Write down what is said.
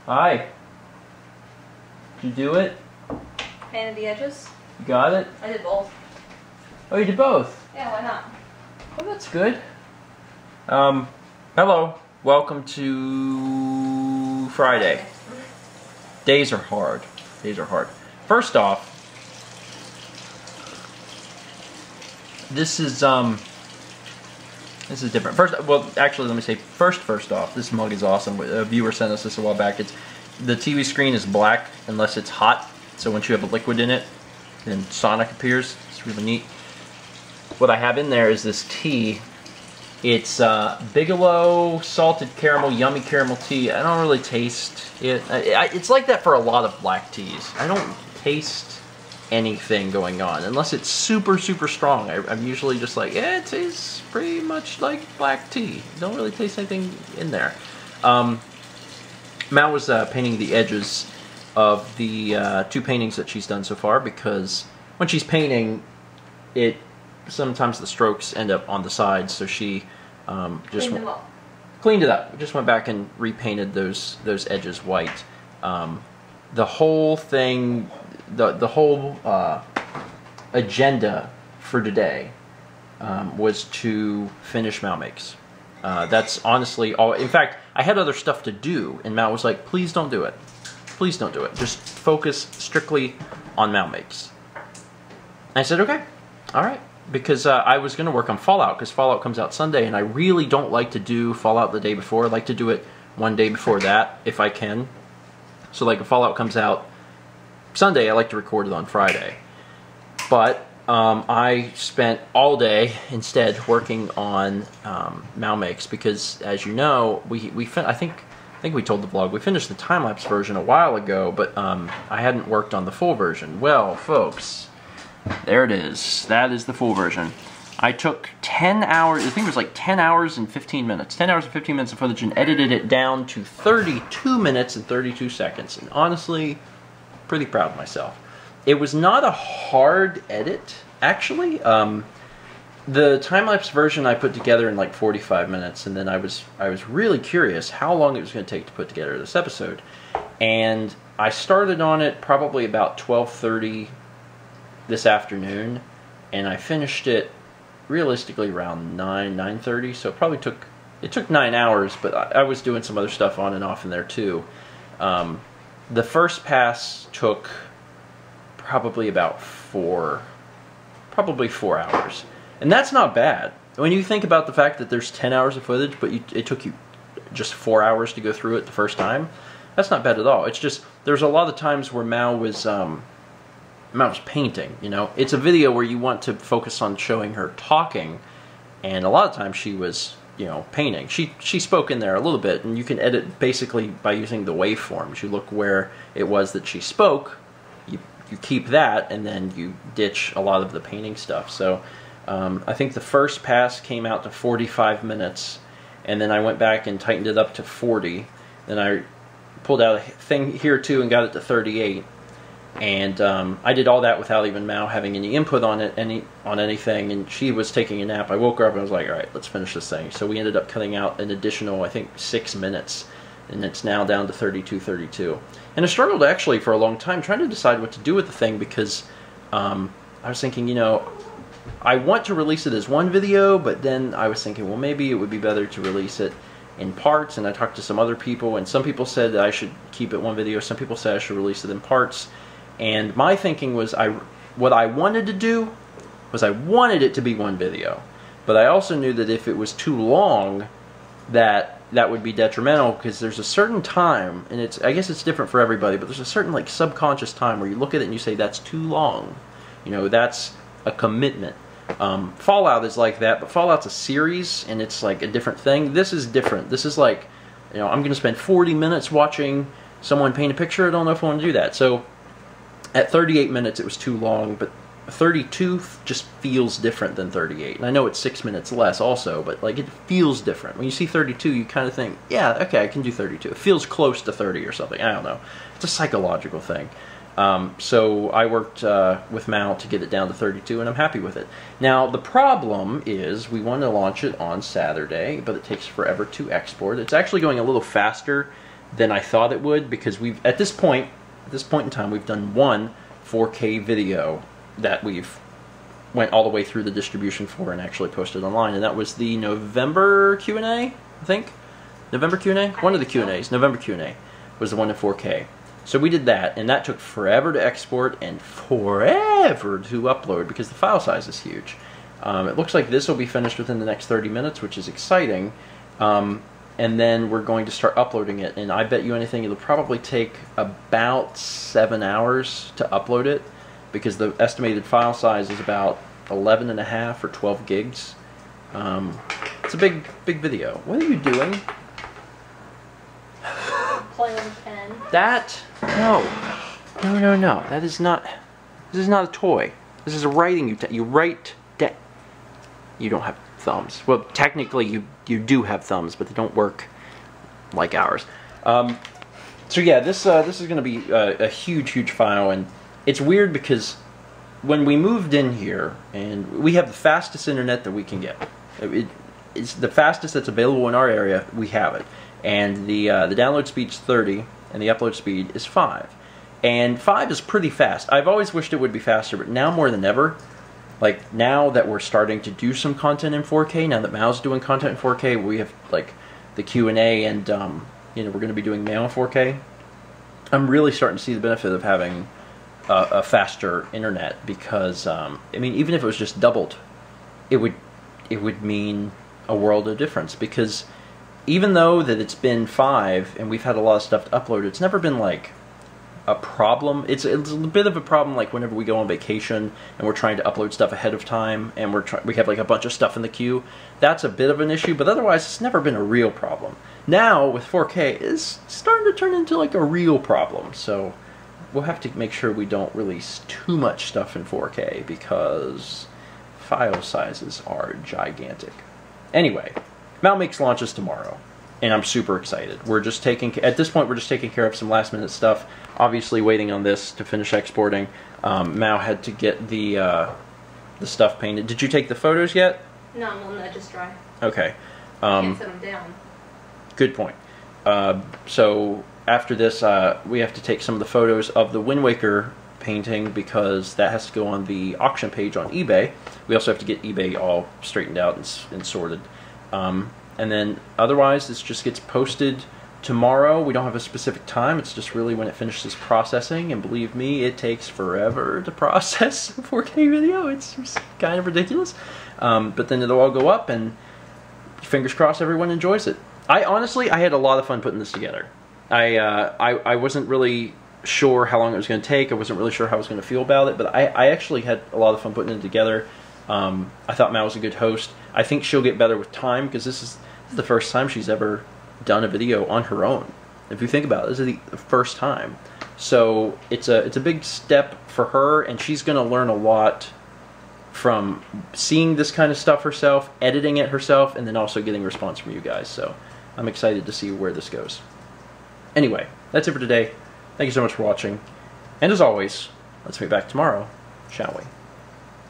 Hi. Did you do it? Painted the edges. You got it? I did both. Oh, you did both? Yeah, why not? Oh, that's good. Hello. Welcome to Friday. Days are hard. Days are hard. First off, this is different. Actually, let me say first off, this mug is awesome. A viewer sent us this a while back. The TV screen is black unless it's hot. So once you have a liquid in it, then Sonic appears. It's really neat. What I have in there is this tea. It's Bigelow salted caramel, yummy caramel tea. I don't really taste it. It's like that for a lot of black teas. I don't taste anything going on unless it's super strong. I'm usually just like, yeah, it tastes pretty much like black tea. Don't really taste anything in there. Mal was painting the edges of the two paintings that she's done so far, because when she's painting, sometimes the strokes end up on the sides, so she just cleaned it up. Just went back and repainted those edges white. The whole thing, the whole agenda for today was to finish MalMakes. That's honestly all. In fact, I had other stuff to do, and Mal was like, please don't do it. Please don't do it. Just focus strictly on MalMakes. I said, okay, all right. Because I was going to work on Fallout, because Fallout comes out Sunday, and I really don't like to do Fallout the day before. I like to do it one day before that, if I can. So like if Fallout comes out Sunday, I like to record it on Friday. But I spent all day instead working on MalMakes, because as you know, I think we told the vlog, we finished the time-lapse version a while ago, but I hadn't worked on the full version. Well, folks, there it is. That is the full version. I took 10 hours, I think it was like 10 hours and 15 minutes. 10 hours and 15 minutes of footage and edited it down to 32 minutes and 32 seconds. And honestly, pretty proud of myself. It was not a hard edit, actually. The time-lapse version I put together in like 45 minutes, and then I was really curious how long it was going to take to put together this episode. And I started on it probably about 12:30 this afternoon, and I finished it realistically around 9:30. So it took 9 hours, but I was doing some other stuff on and off in there too. The first pass took probably about 4 hours. And that's not bad. When you think about the fact that there's 10 hours of footage, but it took you just 4 hours to go through it the first time, that's not bad at all. It's just, there's a lot of times where Mal was painting, you know. It's a video where you want to focus on showing her talking, and a lot of times she was, you know, painting. She spoke in there a little bit, and you can edit basically by using the waveforms. You look where it was that she spoke, you keep that, and then you ditch a lot of the painting stuff. So I think the first pass came out to 45 minutes, and then I went back and tightened it up to 40. Then I pulled out a thing here too and got it to 38. And I did all that without even Mal having any input on it, on anything, and she was taking a nap. I woke her up and I was like, all right, let's finish this thing. So we ended up cutting out an additional, I think, 6 minutes, and it's now down to 32. And I struggled actually for a long time trying to decide what to do with the thing, because I was thinking, you know, I want to release it as one video, but then I was thinking, well, maybe it would be better to release it in parts. And I talked to some other people, and some people said that I should keep it one video. Some people said I should release it in parts. And my thinking was, what I wanted to do was I wanted it to be one video. But I also knew that if it was too long, that would be detrimental, because there's a certain time, and I guess it's different for everybody, but there's a certain like subconscious time where you look at it and you say, that's too long. You know, that's a commitment. Fallout is like that, but Fallout's a series, and it's like a different thing. This is different. This is like, you know, I'm going to spend 40 minutes watching someone paint a picture. I don't know if I want to do that. So at 38 minutes, it was too long, but 32 just feels different than 38. And I know it's 6 minutes less also, but like it feels different. When you see 32, you kind of think, yeah, okay, I can do 32. It feels close to 30 or something. I don't know. It's a psychological thing. So I worked with Mal to get it down to 32, and I'm happy with it. Now, the problem is we want to launch it on Saturday, but it takes forever to export. It's actually going a little faster than I thought it would, because we've at this point in time we've done one 4K video that we've went all the way through the distribution for and actually posted online, and that was the November Q&A, I think. November Q&A? One of the Q&As. November Q&A was the one in 4K. So we did that, and that took forever to export and forever to upload because the file size is huge. It looks like this will be finished within the next 30 minutes, which is exciting. And then we're going to start uploading it, and I bet you anything it'll probably take about 7 hours to upload it, because the estimated file size is about 11.5 or 12 gigs. It's a big video. What are you doing? Playing with a pen. That? No. That is not. This is not a toy. This is a writing utensil. You write. You don't have thumbs. Well, technically you do have thumbs, but they don't work like ours. So yeah, this is going to be a huge file, and it's weird because when we moved in here, and we have the fastest internet that we can get. It's the fastest that's available in our area. We have it, and the download speed's 30, and the upload speed is 5. And 5 is pretty fast. I've always wished it would be faster, but now more than ever, like now that we're starting to do some content in 4K, now that Mal's doing content in 4K, we have like the Q&A, and you know, we're going to be doing Mal in 4K. I'm really starting to see the benefit of having a faster internet, because I mean, even if it was just doubled, it would mean a world of difference, because even though that it's been 5 and we've had a lot of stuff to upload, it's never been like a problem. It's a bit of a problem like whenever we go on vacation and we're trying to upload stuff ahead of time, and we have like a bunch of stuff in the queue. That's a bit of an issue, but otherwise it's never been a real problem. Now with 4K, it's starting to turn into like a real problem, so we'll have to make sure we don't release too much stuff in 4K, because file sizes are gigantic. Anyway, MalMakes launches tomorrow, and I'm super excited. At this point, we're just taking care of some last minute stuff. Obviously waiting on this to finish exporting. Mal had to get the stuff painted. Did you take the photos yet? No, I'm gonna let it just dry. Okay. Can't set them down. Good point. So after this, we have to take some of the photos of the Wind Waker painting, because that has to go on the auction page on eBay. We also have to get eBay all straightened out and sorted. And then otherwise, this just gets posted tomorrow. We don't have a specific time. It's just really when it finishes processing, and believe me, it takes forever to process a 4K video. It's just kind of ridiculous. But then it'll all go up, and fingers crossed everyone enjoys it. I had a lot of fun putting this together. I wasn't really sure how long it was going to take. I wasn't really sure how I was going to feel about it, but I actually had a lot of fun putting it together. I thought Mal was a good host. I think she'll get better with time, because this is the first time she's ever done a video on her own. If you think about it, this is the first time. So it's a big step for her, and she's going to learn a lot from seeing this kind of stuff herself, editing it herself, and then also getting response from you guys. So I'm excited to see where this goes. Anyway, that's it for today. Thank you so much for watching. And as always, let's meet back tomorrow, shall we?